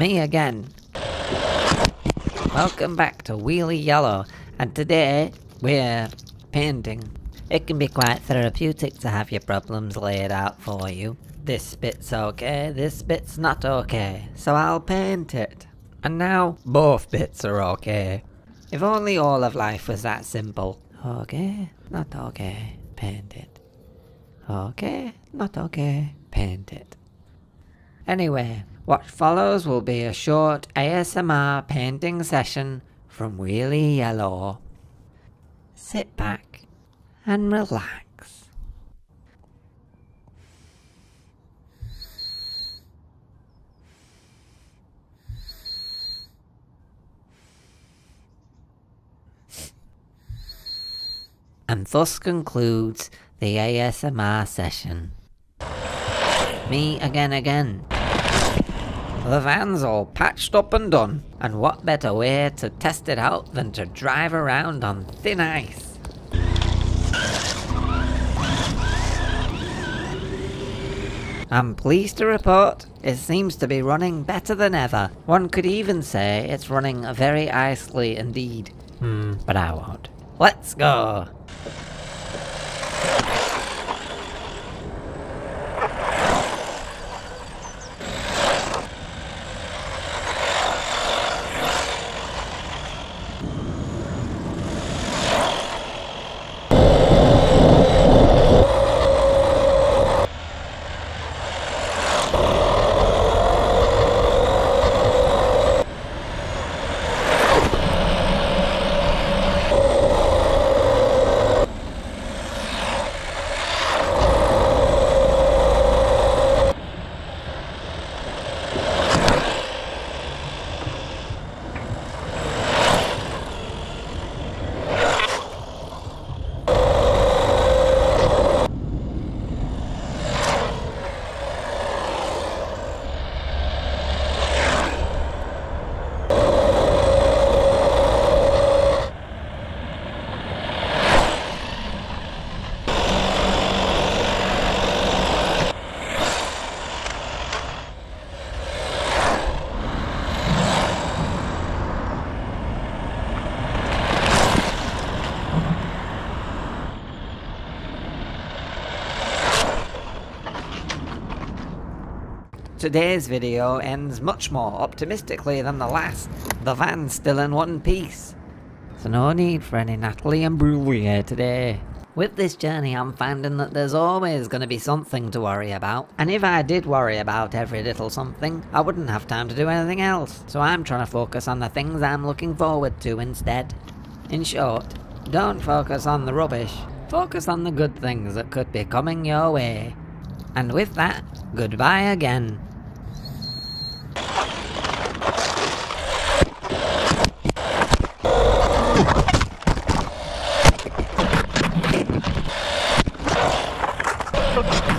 me again. Welcome back to Wheelie Yellow, and today we're painting. It can be quite therapeutic to have your problems laid out for you. This bit's okay, this bit's not okay, so I'll paint it. And now, both bits are okay. If only all of life was that simple. Okay, not okay, paint it. Okay, not okay, paint it. Anyway, what follows will be a short ASMR painting session from Wheelie Yellow. Sit back and relax. And thus concludes the ASMR session. Me again. The van's all patched up and done, and what better way to test it out than to drive around on thin ice? I'm pleased to report it seems to be running better than ever. One could even say it's running very icely indeed. But I won't. Let's go! Today's video ends much more optimistically than the last. The van's still in one piece. So no need for any Natalie and Imbruglia today. With this journey I'm finding that there's always going to be something to worry about. And if I did worry about every little something, I wouldn't have time to do anything else. So I'm trying to focus on the things I'm looking forward to instead. In short, don't focus on the rubbish. Focus on the good things that could be coming your way. And with that, goodbye again. Okay.